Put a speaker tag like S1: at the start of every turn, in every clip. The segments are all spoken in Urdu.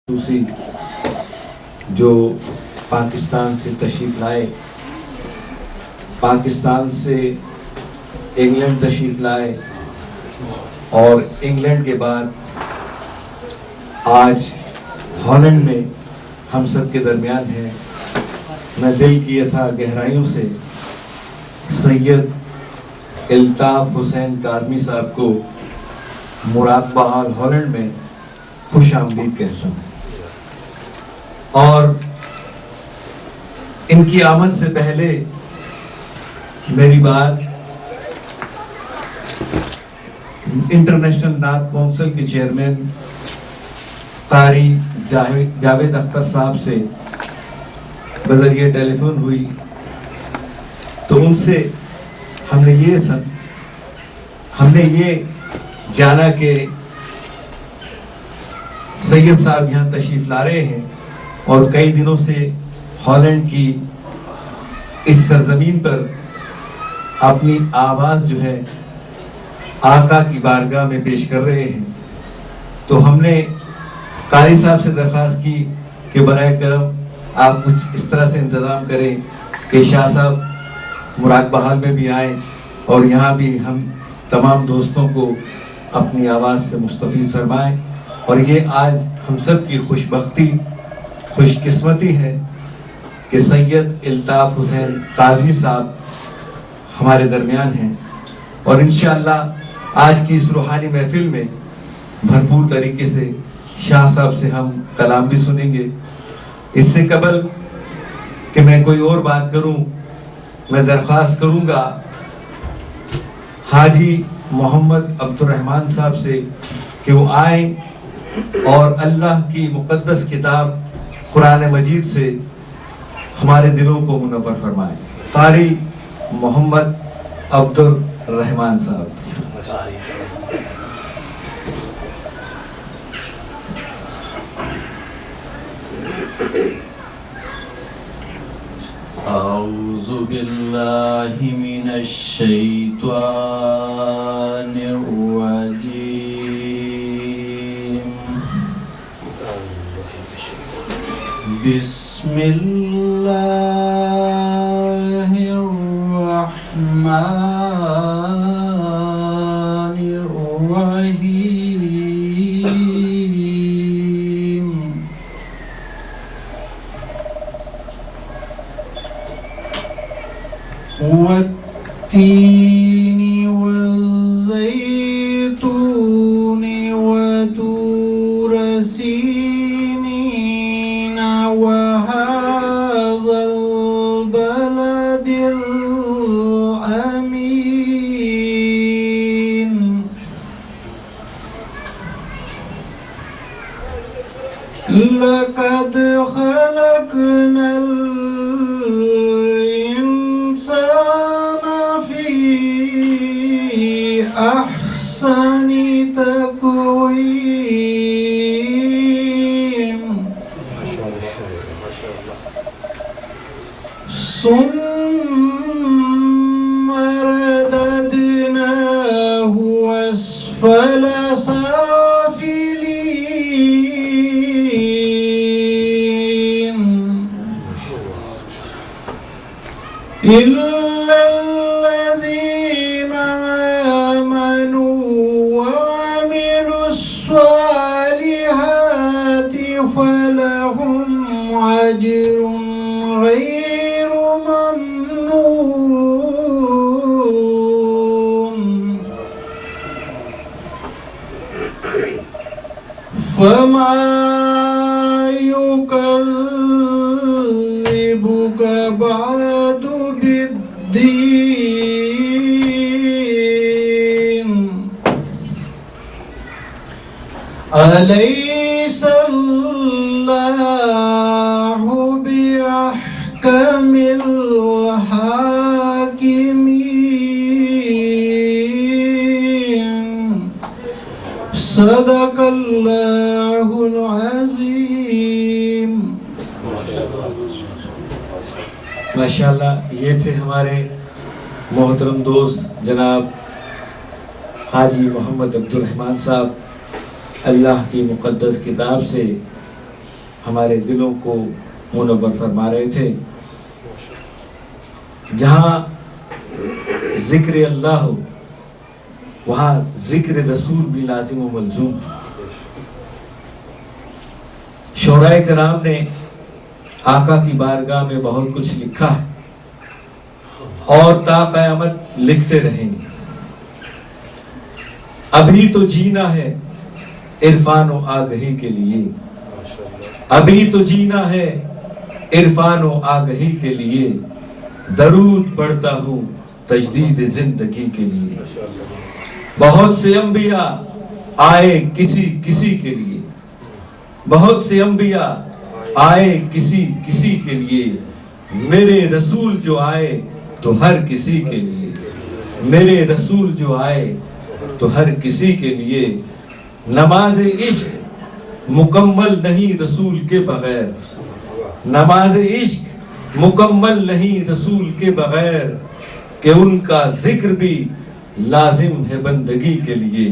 S1: دوسری جو پاکستان سے تشریف لائے، پاکستان سے انگلینڈ تشریف لائے اور انگلینڈ کے بعد آج ہالینڈ میں ہم سب کے درمیان ہے. میں دل کی یتھا گہرائیوں سے سید الطاف حسین کاظمی صاحب کو مراد بحال ہالینڈ میں خوش آمدید کہتا ہوں. اور ان کی آمد سے پہلے میری بات انٹرنیشنل نعت کونسل کے چیئرمین قاری جاوید اختر صاحب سے بذریعہ ٹیلی فون ہوئی تو ان سے ہم نے یہ جانا کہ سید صاحب یہاں تشریف لا رہے ہیں اور کئی دنوں سے ہالینڈ کی اس سرزمین پر اپنی آواز جو ہے آقا کی بارگاہ میں پیش کر رہے ہیں. تو ہم نے قاری صاحب سے درخواست کی کہ برائے کرم آپ کچھ اس طرح سے انتظام کریں کہ شاہ صاحب مراد بحال میں بھی آئیں اور یہاں بھی ہم تمام دوستوں کو اپنی آواز سے مستفیض فرمائیں. اور یہ آج ہم سب کی خوش قسمتی ہے کہ سید الطاف حسین کاظمی صاحب ہمارے درمیان ہیں اور انشاءاللہ آج کی اس روحانی محفل میں بھرپور طریقے سے شاہ صاحب سے ہم کلام بھی سنیں گے. اس سے قبل کہ میں کوئی اور بات کروں، میں درخواست کروں گا حاجی محمد عبد الرحمان صاحب سے کہ وہ آئیں اور اللہ کی مقدس کتاب قرآن مجید سے ہمارے دلوں کو منور فرمائیں. قاری محمد عبد الرحمان صاحب.
S2: اعوذ باللہ من الشیطان الرجیم. بسم اللہ الرحمن الرحیم. والتین والزیتون وطور سینین وهذا البلد الأمین. لقد خلقنا الإنسان في أحسن تقويم ثم رددناه أسفل سافلين إلا الذين آمنوا وعملوا الصالحات فلهم أجر غير ممنون. فما يكذبك بعد بالدين. أليس الله بأحكم الحاكمين. صدق اللہ العظیم.
S1: ماشاءاللہ یہ تھے ہمارے محترم دوست جناب حاجی محمد عبد الرحمان صاحب اللہ کی مقدس کتاب سے ہمارے دلوں کو منور فرما رہے تھے. جہاں ذکر اللہ ہو وہاں ذکر رسول بھی لازم و ملزوم. شعراء کرام نے آقا کی بارگاہ میں بہت کچھ لکھا ہے اور تا قیامت لکھتے رہیں گے. ابھی تو جینا ہے عرفان و آگہی کے لیے, ابھی تو جینا ہے عرفان و آگہی کے لیے, درود پڑھتا ہوں تجدید زندگی کے لیے. بہت سے انبیاء آئے کسی کسی کے لیے, بہت سے انبیاء آئے کسی کسی کے لیے, میرے رسول جو آئے تو ہر کسی کے لیے, میرے رسول جو آئے تو ہر کسی کے لیے. نماز عشق مکمل نہیں رسول کے بغیر, نماز عشق مکمل نہیں رسول کے بغیر, کہ ان کا ذکر بھی لازم ہے بندگی کے لیے.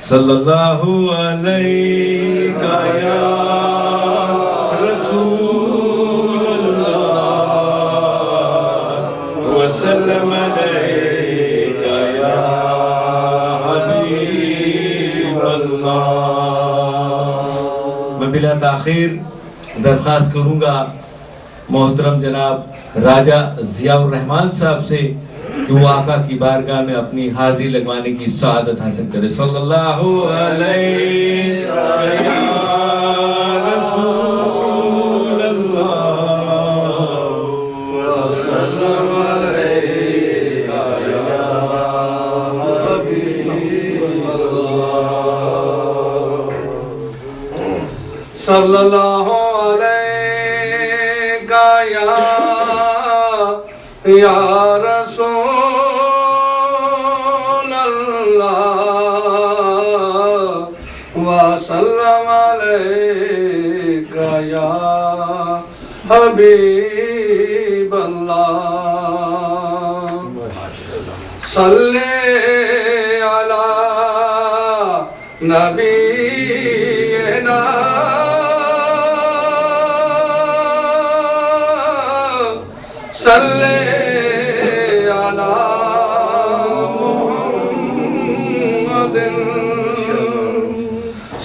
S1: صلی اللہ علیہ یا رسول اللہ وسلم علیہ یا حبیب اللہ. میں بلا تاخیر درخواست کروں گا محترم جناب راجہ ضیاء الرحمان صاحب سے کہ وہ آقا کی بارگاہ میں اپنی حاضری لگوانے کی سعادت حاصل کرے. صلی اللہ علیہ یا رسول اللہ وسلم علیہ یا حبیب اللہ.
S2: صلی اللہ علیہ یا رسول اللہ وسلم علیک یا حبیب اللہ. صلی علی نبینا صلی علی محمد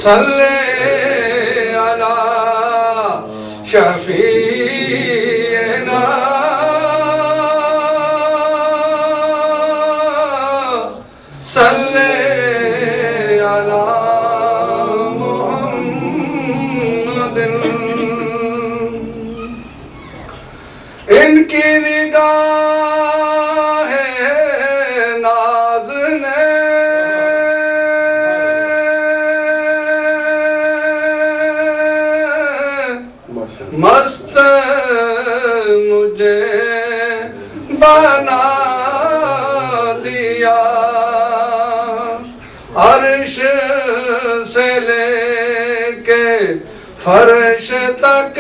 S2: صلی علی شفیعنا صلی علی محمد. ان کی نگاہ ناز نے مست مجھے بنا دیا. عرش سے لے کے فرش تک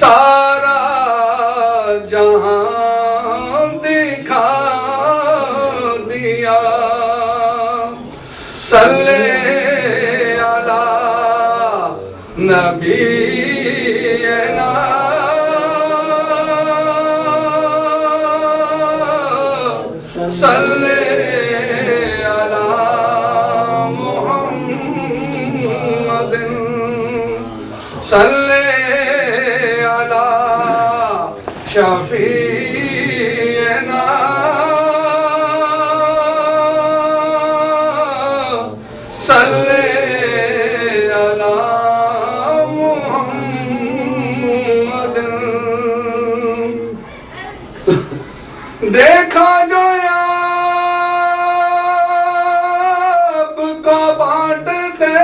S2: سارا جہاں دکھا دیا. صلی علی نبینا صلی علی محمد صلی علی شفیعنا صلی علی محمد. دیکھا جو آپ کو بانٹتے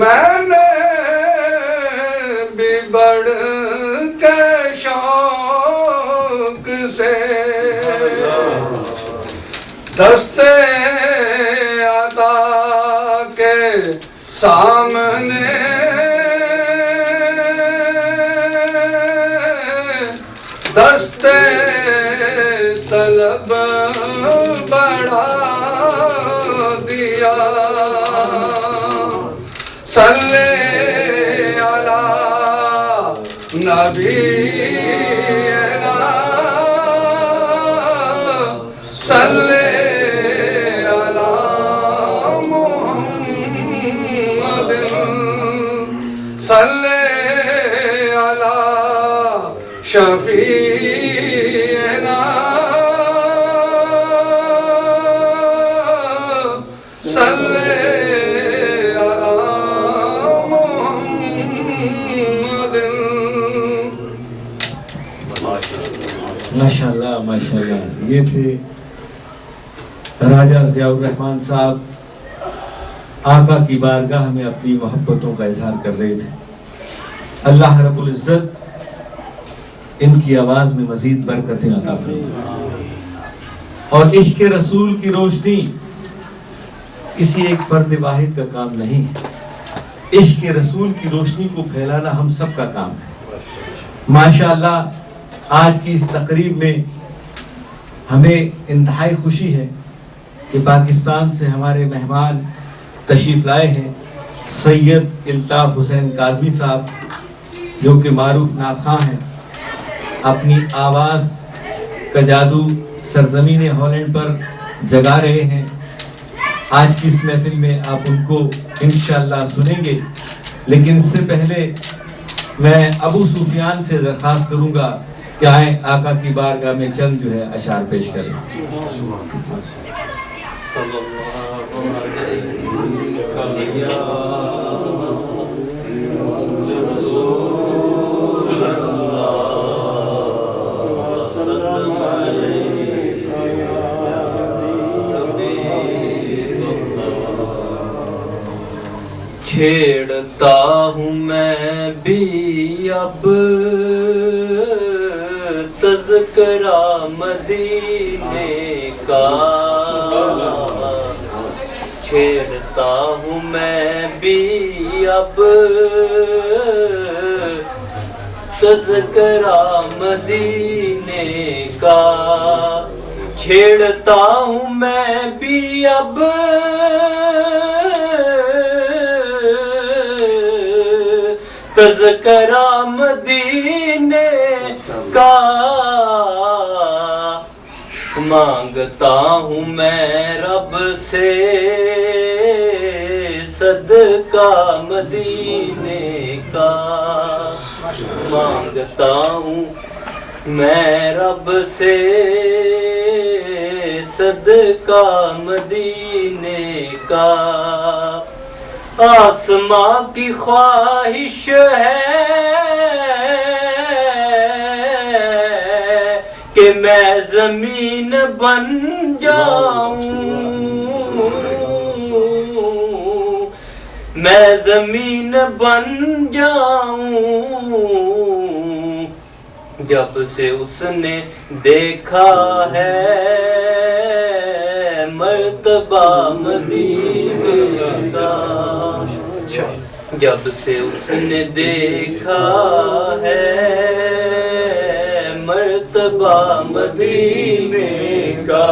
S2: میں نے بھی بڑھ کے شوق سے دستے عطا کے سامنے دستے طلب بڑھا دیا صلی علی نبینا صلی علی محمد صلی علی شفیعنا صلی علی محمد.
S1: ماشاءاللہ ماشاءاللہ. یہ تھے راجہ ضیاء الرحمن صاحب، آقا کی بارگاہ میں اپنی محبتوں کا اظہار کر رہے تھے. اللہ رب العزت ان کی آواز میں مزید برکتیں عطا فرمائے. اور عشق رسول کی روشنی کسی ایک فرد واحد کا کام نہیں ہے، عشق رسول کی روشنی کو پھیلانا ہم سب کا کام ہے. ماشاءاللہ آج کی اس تقریب میں ہمیں انتہائی خوشی ہے کہ پاکستان سے ہمارے مہمان تشریف لائے ہیں. سید الطاف حسین کاظمی صاحب جو کہ معروف نعت خواں ہیں، اپنی آواز کا جادو سرزمین ہالینڈ پر جگا رہے ہیں. آج کی اس محفل میں آپ ان کو انشاءاللہ سنیں گے، لیکن اس سے پہلے میں ابو سفیان سے درخواست کروں گا کہ آئیں آقا کی بارگاہ میں چند جو ہے اشعار پیش کریں.
S3: چھیڑتا ہوں میں بھی اب تذکرہ مدینے کا، چھیڑتا ہوں میں بھی اب تذکرہ مدینے کا، چھیڑتا ہوں میں بھی اب تذکرہ مدینے کا، مانگتا ہوں میں رب سے صدقہ مدینے کا، مانگتا ہوں میں رب سے صدقہ مدینے کا. آسماں کی خواہش ہے کہ میں زمین بن جاؤں، میں زمین بن جاؤں. جب سے اس نے دیکھا ہے مرتبہ مدینے کا، جب سے اس نے دیکھا ہے مرتبہ مدینے کا،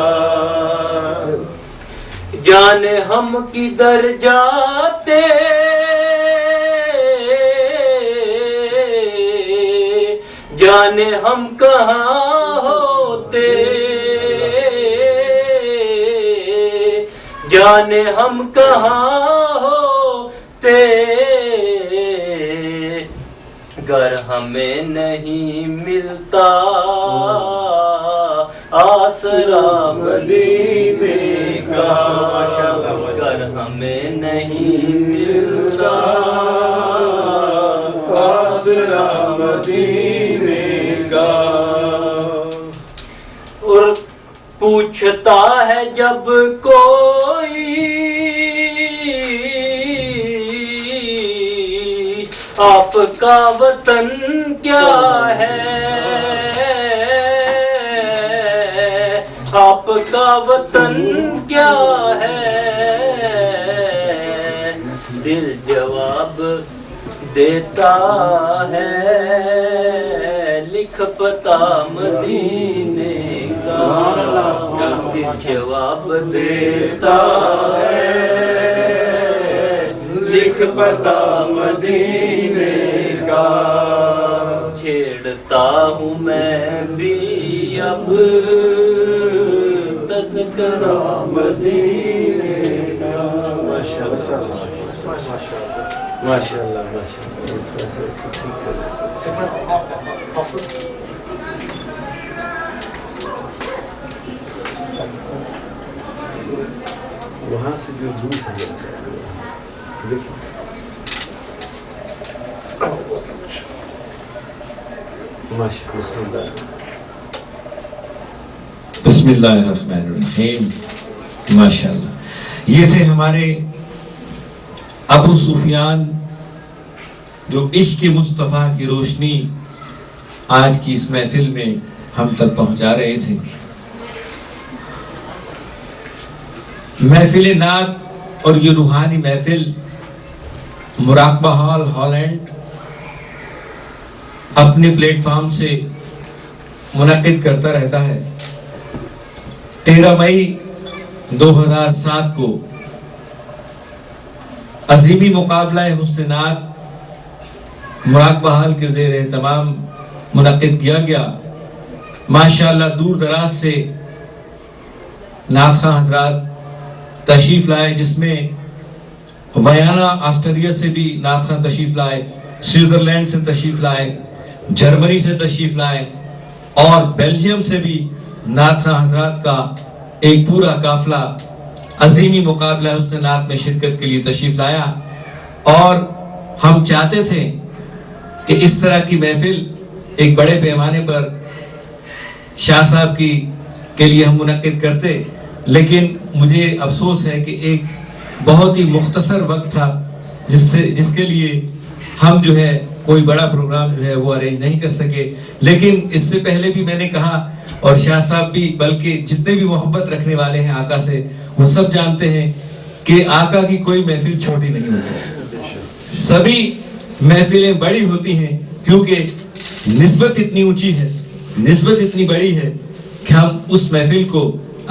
S3: جانے ہم کدھر جاتے جانے ہم کہاں ہوتے، جانے ہم کہاں ہوتے، گر ہمیں نہیں ملتا آسرا مدینے کا، گر ہمیں نہیں ملتا آسرا مدینے کا. اور پوچھتا ہے جب کوئی آپ کا وطن کیا ہے، آپ کا وطن کیا ہے، دل جواب دیتا ہے لکھ پتا مدینے کا جواب دیتا ہے، لکھ پتا مدینے کا، چھیڑتا ہوں میں بھی اب تذکرہ مدینے کا۔ ماشاءاللہ ماشاءاللہ وہاں سے جو دور ہے
S1: بسم اللہ الرحمن الرحیم۔ ماشاءاللہ، یہ تھے ہمارے ابو سفیان جو عشق مصطفیٰ کی روشنی آج کی اس محفل میں ہم تک پہنچا رہے تھے۔ محفل نعت اور یہ روحانی محفل مراقبہ ہال ہالینڈ اپنے پلیٹ فارم سے منعقد کرتا رہتا ہے۔ 13 مئی 2007 کو عظیمی مقابلہ حسن نعت مراقبہ حال کے زیر اہتمام منعقد کیا گیا۔ ماشاءاللہ دور دراز سے نعت خواں حضرات تشریف لائے، جس میں ویانا آسٹریا سے بھی نعت خواں تشریف لائے، سوئٹزرلینڈ سے تشریف لائے، جرمنی سے تشریف لائے، اور بیلجیم سے بھی نعت خواں حضرات کا ایک پورا قافلہ عظیمی مقابلہ حسن نعت میں شرکت کے لیے تشریف لایا۔ اور ہم چاہتے تھے کہ اس طرح کی محفل ایک بڑے پیمانے پر شاہ صاحب کے لیے ہم منعقد کرتے، لیکن مجھے افسوس ہے کہ ایک بہت ہی مختصر وقت تھا جس کے لیے ہم جو ہے کوئی بڑا پروگرام جو ہے وہ ارینج نہیں کر سکے۔ لیکن اس سے پہلے بھی میں نے کہا، اور شاہ صاحب بھی، بلکہ جتنے بھی محبت رکھنے والے ہیں آقا سے، وہ سب جانتے ہیں کہ آقا کی کوئی محفل چھوٹی نہیں ہوتی، سبھی محفلیں بڑی ہوتی ہیں، کیونکہ نسبت اتنی اونچی ہے، نسبت اتنی بڑی ہے کہ ہم اس محفل کو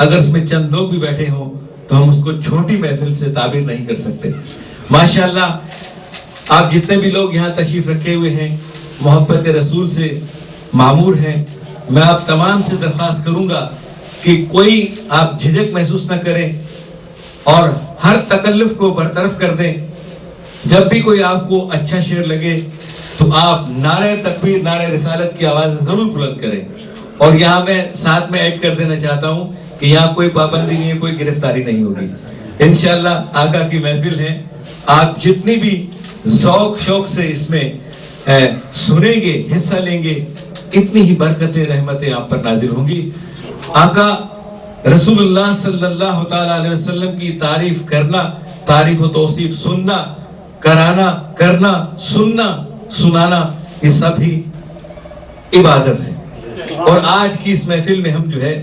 S1: اگر اس میں چند لوگ بھی بیٹھے ہوں تو ہم اس کو چھوٹی محفل سے تعبیر نہیں کر سکتے۔ ماشاءاللہ آپ جتنے بھی لوگ یہاں تشریف رکھے ہوئے ہیں، محبت رسول سے معمور ہیں، میں آپ تمام سے درخواست کروں گا کہ کوئی آپ جھجک محسوس نہ کریں اور ہر تکلف کو برطرف کر دیں۔ جب بھی کوئی آپ کو اچھا شعر لگے تو آپ نعرہ تکبیر، نعرہ رسالت کی آواز ضرور بلند کریں۔ اور یہاں میں ساتھ میں ایڈ کر دینا چاہتا ہوں کہ یہاں کوئی پابندی نہیں ہے، کوئی گرفتاری نہیں ہوگی۔ انشاءاللہ آقا کی محفل ہے، آپ جتنی بھی ذوق شوق سے اس میں سنیں گے، حصہ لیں گے، اتنی ہی برکتیں، رحمتیں آپ پر نازل ہوں گی۔ آقا رسول اللہ صلی اللہ تعالی علیہ وسلم کی تعریف کرنا، تعریف و توصیف سننا، کرانا، کرنا، سننا، سنانا، یہ سب ہی عبادت ہے۔ اور آج کی اس محفل میں ہم جو ہے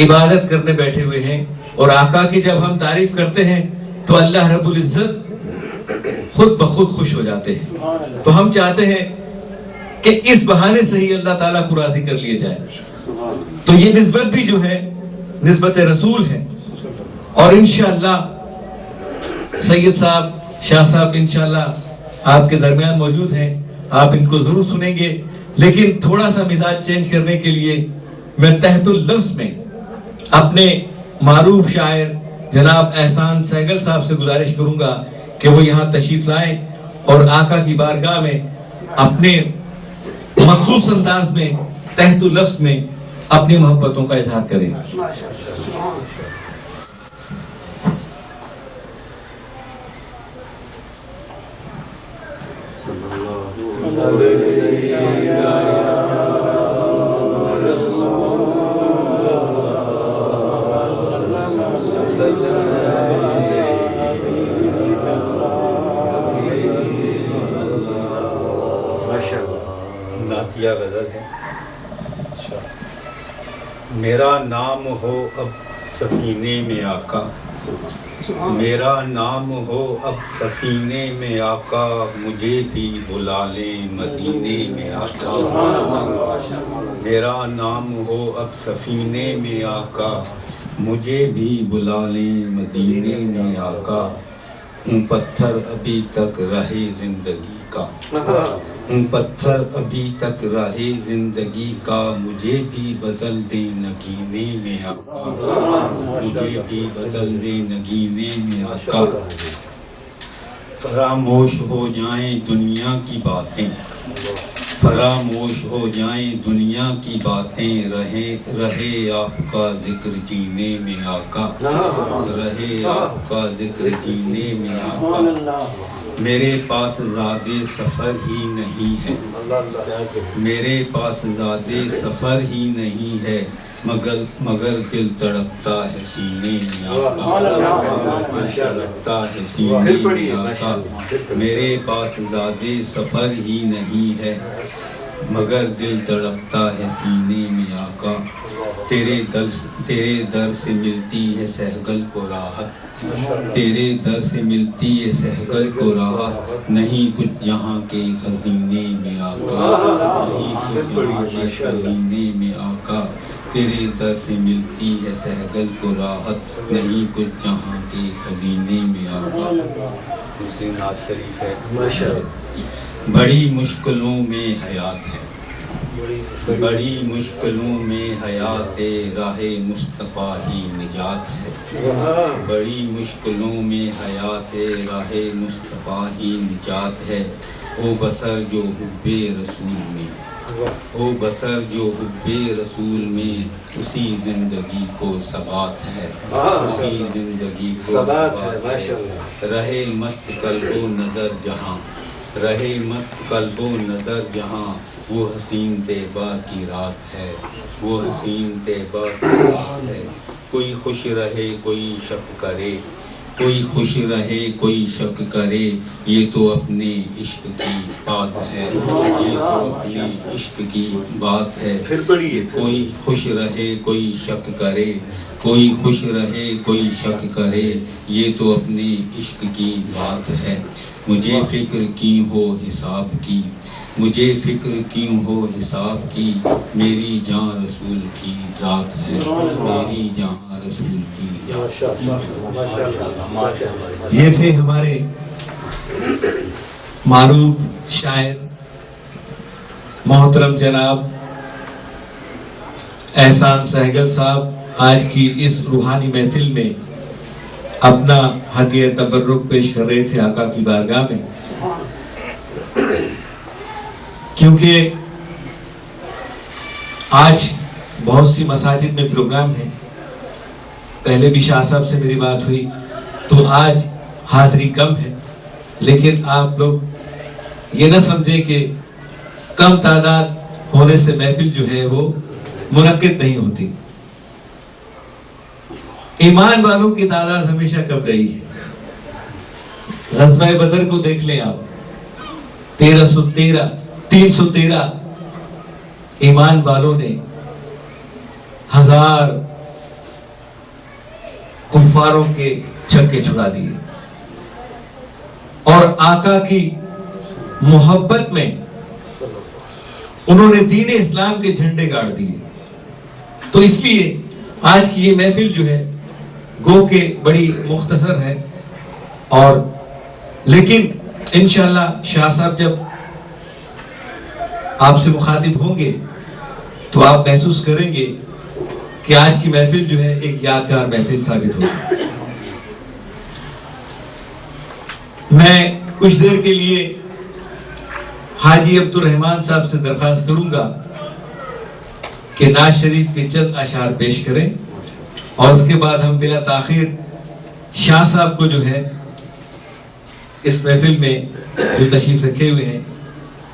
S1: عبادت کرنے بیٹھے ہوئے ہیں، اور آقا کی جب ہم تعریف کرتے ہیں تو اللہ رب العزت خود بخود خوش ہو جاتے ہیں۔ تو ہم چاہتے ہیں کہ اس بہانے سے ہی اللہ تعالیٰ کو راضی کر لیا جائے۔ تو یہ نسبت بھی جو ہے نسبت رسول ہے، اور انشاءاللہ سید صاحب، شاہ صاحب انشاءاللہ آپ کے درمیان موجود ہیں، آپ ان کو ضرور سنیں گے۔ لیکن تھوڑا سا مزاج چینج کرنے کے لیے میں تحت اللفظ میں اپنے معروف شاعر جناب احسان سہگل صاحب سے گزارش کروں گا کہ وہ یہاں تشریف لائیں اور آقا کی بارگاہ میں اپنے مخصوص انداز میں تحت اللفظ میں اپنی محبتوں کا اظہار کریں۔
S4: نعتیہ غزل ہے۔ میرا نام ہو اب سفینے میں آقا، میرا نام ہو اب سفینے میں آقا، مجھے بھی بلا لیں مدینے میں آقا۔ میرا نام ہو اب سفینے میں آقا، مجھے بھی بلا لیں مدینے میں آقا۔ ہوں پتھر ابھی تک رہے زندگی کا، ہوں پتھر ابھی تک رہے زندگی کا، مجھے بھی بدل دے نگینے میں آقا، مجھے بھی بدل دے نگینے میں آقا۔ فراموش ہو جائیں دنیا کی باتیں، فراموش ہو جائیں دنیا کی باتیں، رہے آپ کا ذکر جینے میں آقا، رہے آپ کا ذکر جینے میں آقا۔ میرے پاس زادِ سفر ہی نہیں ہے، میرے پاس زادِ سفر ہی نہیں ہے، مگر دل تڑپتا ہے سینے میں آقا، دل تڑپتا ہے سینے میں آقا۔ میرے پاس زادِ سفر ہی نہیں ہے، مگر دل تڑپتا ہے سینے میں آقا۔ تیرے در سے ملتی ہے سہگل کو راحت، تیرے در سے ملتی ہے سہگل کو راحت، نہیں کچھ جہاں کے خزینے میں آقا، نہیں کچھ جہاں کے خزینے میں آقا۔ تیرے در سے ملتی ہے سہگل کو راحت، نہیں کچھ جہاں کے خزینے میں آقا۔ مسلم نعت شریف ہے۔ بڑی مشکلوں میں حیات ہے، بڑی مشکلوں میں حیات، راہ مصطفیٰ ہی نجات ہے، بڑی مشکلوں میں حیات، راہ مصطفیٰ ہی نجات ہے۔ او بسر جو حب رسول میں، او بسر جو حب رسول میں، اسی زندگی کو ثبات ہے، اسی زندگی کو ثبات ہے۔ رہے مست قلب و نظر جہاں، رہے مست قلب و نظر جہاں، وہ حسین طیبہ کی رات ہے، وہ حسین طیبہ کی رات ہے۔ کوئی خوش رہے کوئی شک کرے، کوئی خوش رہے کوئی شک کرے، یہ تو اپنے عشق کی بات ہے، یہ تو اپنے عشق کی بات ہے۔ کوئی خوش رہے کوئی شک کرے، کوئی خوش رہے کوئی شک کرے، یہ تو اپنے عشق کی بات ہے۔ مجھے فکر کی ہو حساب کی، مجھے فکر کیوں ہو حساب کی، میری جان رسول کی ذات ہے، میری جان رسول کی ذات ہے۔
S1: یہ تھے ہمارے معروف شاعر محترم جناب احسان سہگل صاحب، آج کی اس روحانی محفل میں اپنا ہدیہ تبرک پیش کر رہے تھے آقا کی بارگاہ میں، کیونکہ آج بہت سی مساجد میں پروگرام ہے۔ پہلے بھی شاہ صاحب سے میری بات ہوئی تو آج حاضری کم ہے، لیکن آپ لوگ یہ نہ سمجھیں کہ کم تعداد ہونے سے محفل جو ہے وہ منعقد نہیں ہوتی۔ ایمان والوں کی تعداد ہمیشہ کم رہی ہے۔ غزوہ بدر کو دیکھ لیں آپ، 313 ایمان والوں نے 1000 کفاروں کے چھکے چھڑا دیے، اور آقا کی محبت میں انہوں نے دین اسلام کے جھنڈے گاڑ دیے۔ تو اس لیے آج کی یہ محفل جو ہے گو کہ بڑی مختصر ہے، اور لیکن انشاءاللہ شاہ صاحب جب آپ سے مخاطب ہوں گے تو آپ محسوس کریں گے کہ آج کی محفل جو ہے ایک یادگار محفل ثابت ہوگی۔ میں کچھ دیر کے لیے حاجی عبد الرحمان صاحب سے درخواست کروں گا کہ نعت شریف کے چند اشعار پیش کریں، اور اس کے بعد ہم بلا تاخیر شاہ صاحب کو جو ہے اس محفل میں جو تشریف رکھے ہوئے ہیں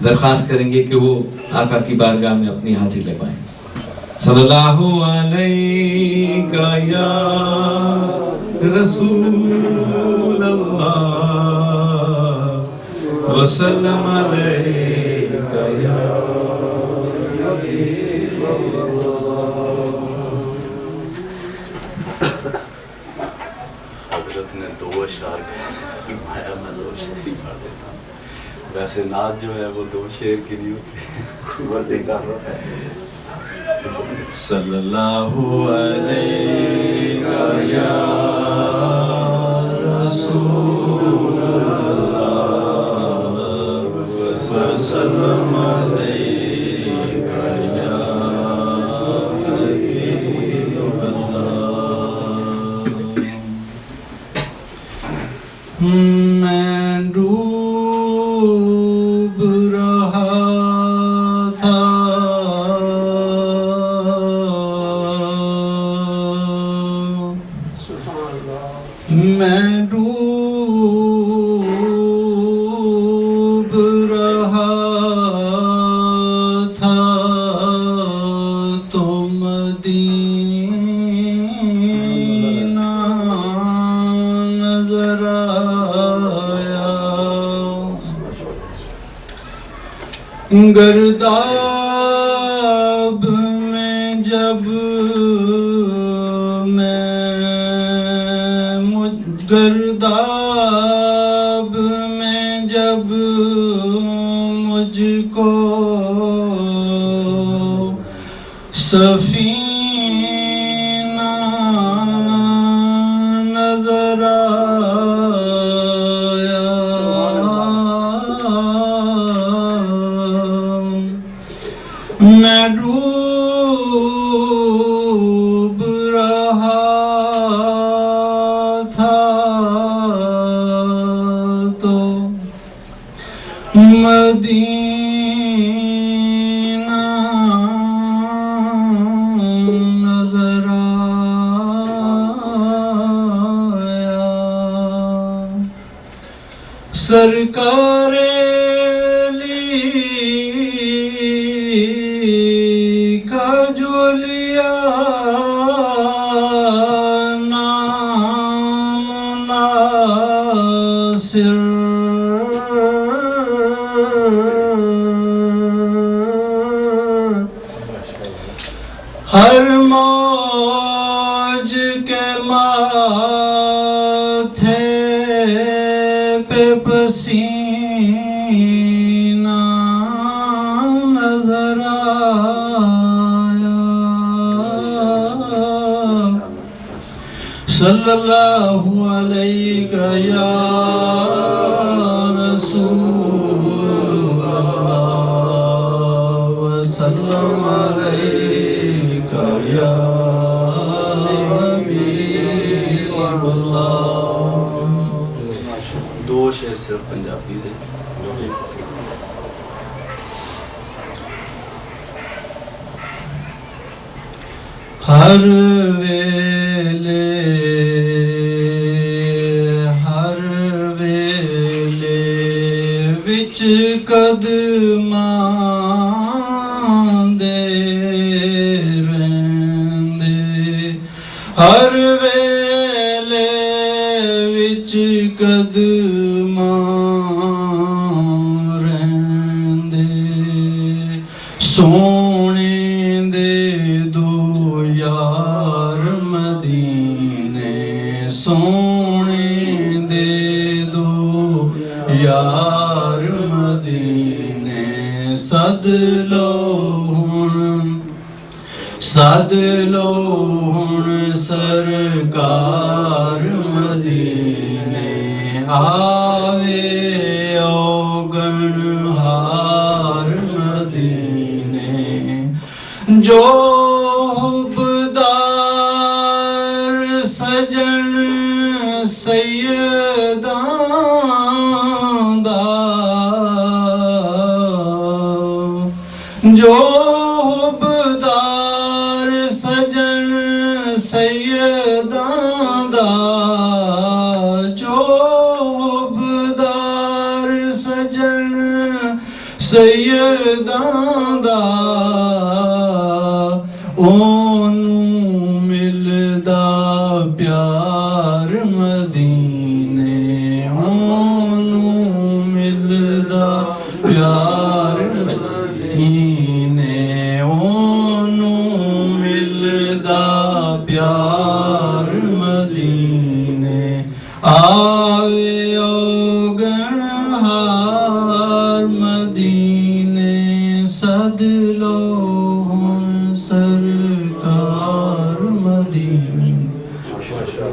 S1: درخواست کریں گے کہ وہ آقا کی بارگاہ میں اپنی حاضری لے پائیں۔ صلی اللہ علیہ یا رسول اللہ وسلم علیہ یا حبیب اللہ۔
S4: حضرت نے
S3: ویسے نعت جو ہے وہ 2 شعر کی نہیں ہوتی.
S4: صلی اللہ علیہ یا رسول اللہ وسلم علیہ یا حبیب اللہ. میں ڈوب رہا تھا میں ڈوب رہا تھا تو مدینہ نظر آیا. گرداب میں جب گرداب میں جب مجھ کو سفینہ نظر آیا. میں ڈوب رہا تھا تو مدینہ نظر آیا. سرکار کا جو لیا نام ناصر ہر موج کے ماتھے پہ پسینہ نظر آیا. صلی اللہ علیہ یا رسول اللہ وسلم علیہ یا حبیب اللہ.
S3: 2 شعر صرف پنجابی دے.
S4: ہر ویلے وچ قدماں دے رہندے. ہر ویلے وچ قدماں رہندے. سونے دے دو یار مدینے سونے دے دو یار مدینے. سد لو ہن سرکار مدینے. آوے اوگن ہار مدینے. جو حبدار سجن سیداں دا جو حبدار سجن سیداں دا جو حبدار سجن سیداں دا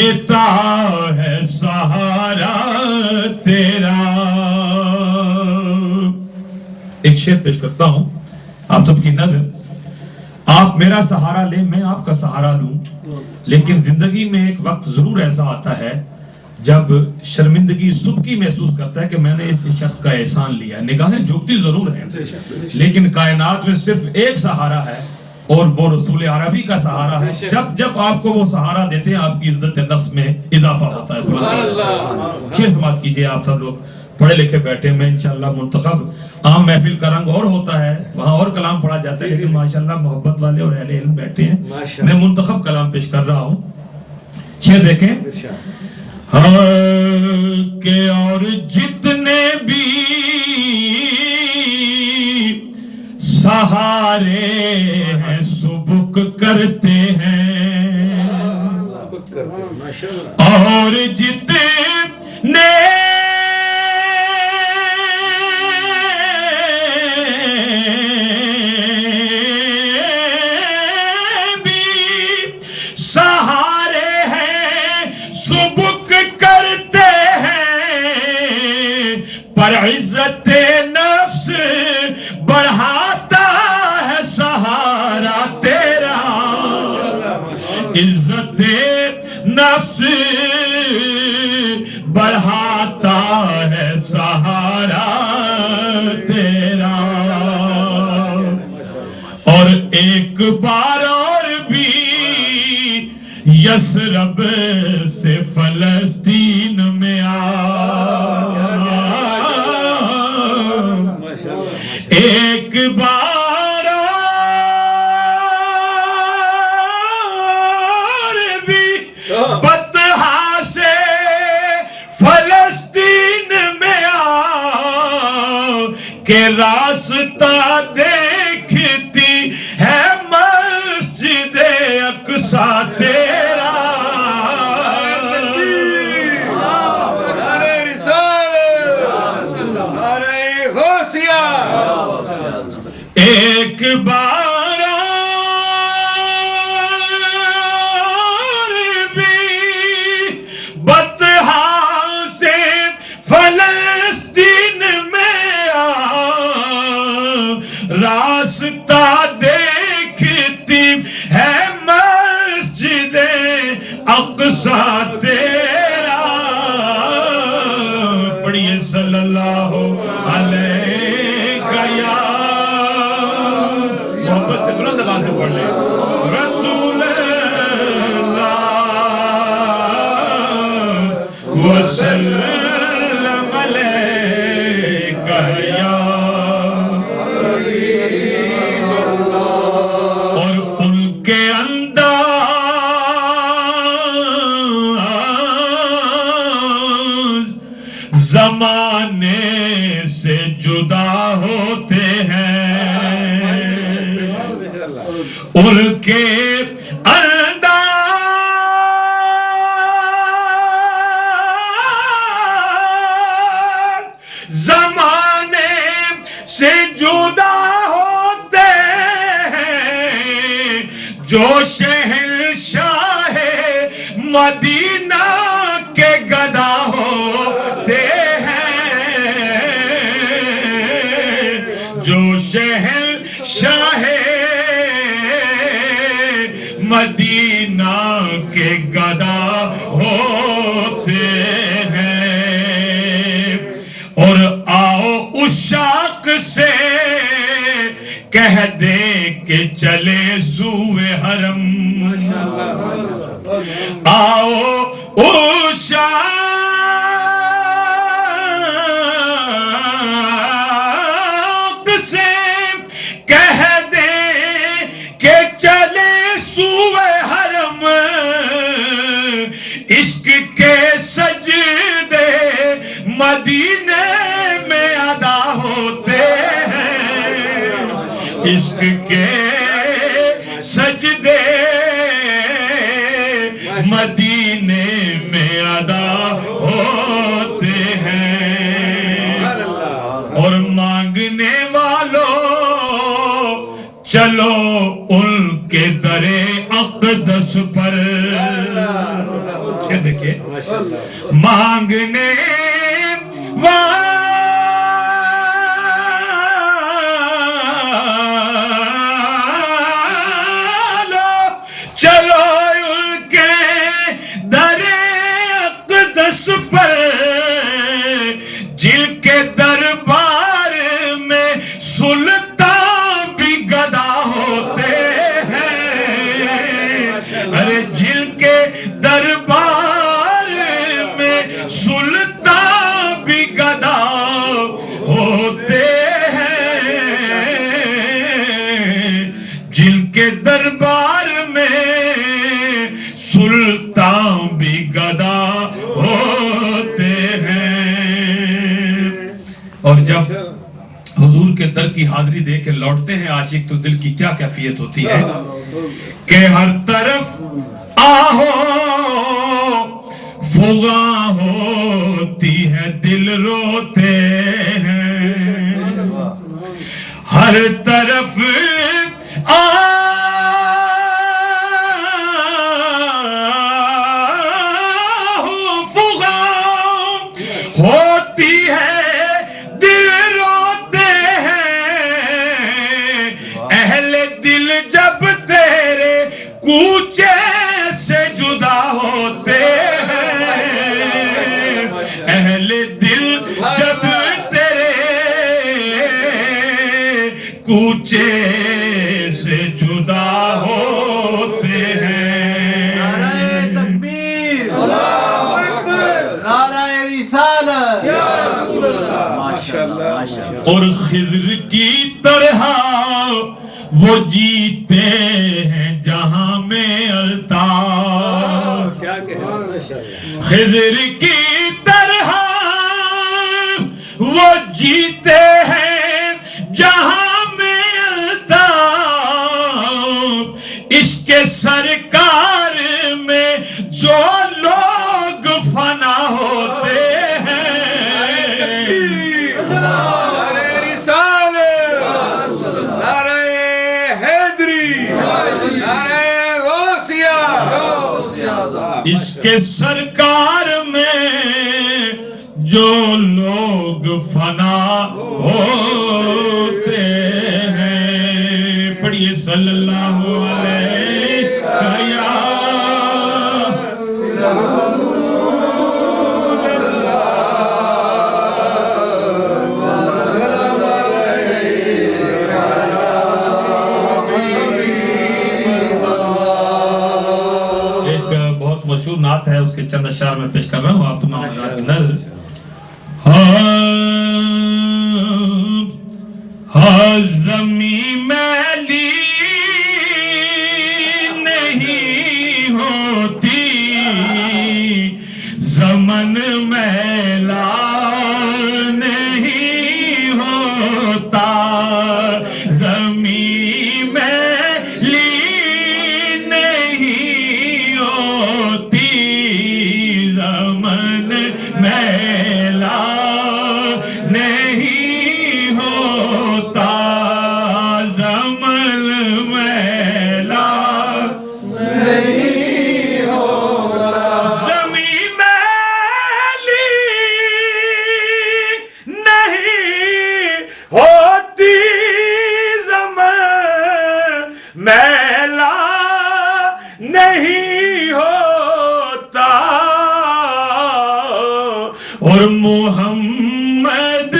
S5: دیتا ہے سہارا تیرا. ایک شعر پیش کرتا ہوں آپ سب کی نظر. آپ میرا سہارا لیں، میں آپ کا سہارا لوں، لیکن زندگی میں ایک وقت ضرور ایسا آتا ہے جب شرمندگی سبکی محسوس کرتا ہے کہ میں نے اس شخص کا احسان لیا. نگاہیں جھکتی ضرور ہیں، لیکن کائنات میں صرف ایک سہارا ہے اور وہ رسول عربی کا سہارا ہے. جب آپ کو وہ سہارا دیتے ہیں آپ کی عزت نفس میں اضافہ ہوتا ہے. شعر سماعت کیجئے آپ سب لوگ پڑھے لکھے بیٹھے. میں انشاءاللہ منتخب عام محفل کا رنگ اور ہوتا ہے، وہاں اور کلام پڑھا جاتا ہے، لیکن ماشاءاللہ محبت والے اور اہل علم بیٹھے ہیں. میں منتخب کلام پیش کر رہا ہوں. شعر دیکھیں. کہ اور جتنے بھی سہارے ہیں سبک کرتے ہیں، اور جتنے بھی سہارے ہیں سبک کرتے ہیں، پر عزت نفس بڑھاتا ہے سہارا تیرا. عزت نفس بڑھاتا ہے سہارا تیرا. اور ایک بار اور بھی یثرب سے فلسطین میں ایک بار اور بھی بطحا سے فلسطین میں کہ راستہ دیکھتی ہے مسجد اقصی تیرا. ایک بار اور بھی بطحا سے فلسطین میں راستہ دیکھتی ہے مسجد اقصی تیرا. پڑھیے صلی اللہ علیہ یا محبت سے بلند آواز سے پڑھ لیں. رسول اللہ وسلم علیکہ یا اور ان کے انداز زمانے سے جدا ہوتے ہیں. ان کے انداز زمانے سے جدا ہوتے ہیں. جو شہنشاہ مدینہ کے گدا ہوتے ہیں، جو شہنشاہ مدینہ کے گدا ہوتے ہیں. اور آؤ عشاق سے کہہ دے کہ چلے زوئے حرم. آؤ عشاق سے کہہ دے کہ چلے سوئے حرم. عشق کے سجدے مدینے میں ادا ہوتے ہیں. عشق کے سجدے مدینے میں ادا ہوتے ہیں. اور مانگنے والوں چلو ان کے در اقدس پر. یہ دیکھیں مانگنے چلو ان کے در اقدس پر جن کے دربار میں سلطان بھی گدا ہوتے ہیں، ارے جن کے دربار میں سلطان بھی گدا ہوتے ہیں، جن کے دربار میں سلطان بھی گدا ہوتے ہیں۔ اور جب حضور کے در کی حاضری دے کے لوٹتے ہیں عاشق تو دل کی کیا کیفیت ہوتی ہے کہ ہر طرف آہو فغاں ہوتی ہے، دل روتے ہیں، ہر طرف ہوتی ہے، دل روتے ہیں، اہل دل جب تیرے کوچے سے جدا ہوتے ہیں، اہل دل جب تیرے کوچے سے جدا ہوتے ہیں۔ اور خضر کی طرح وہ جیتے ہیں جہاں میں الطاف، خضر کی طرح وہ جیتے ہیں جہاں میں الطاف، اس کے سرکار میں جو لوگ فنا ہوتے ہیں، اس کے سرکار میں جو لوگ فنا ہوتے ہیں۔ پڑھیے صلی اللہ علیہ نعت ہے، اس کے چند اشعار میں پیش کر رہا ہوں، آپ تمام حضرات کی نظر۔ زمین میلی نہیں ہوتی، زمن میلا نہیں ہوتا، زمین میلی نہیں ہوتی، زمن میلا نہیں ہوتا، زمن میلا نہیں ہوتا، زمین میلی نہیں ہوتی، زمن میلا نہیں ہوتا، اور محمد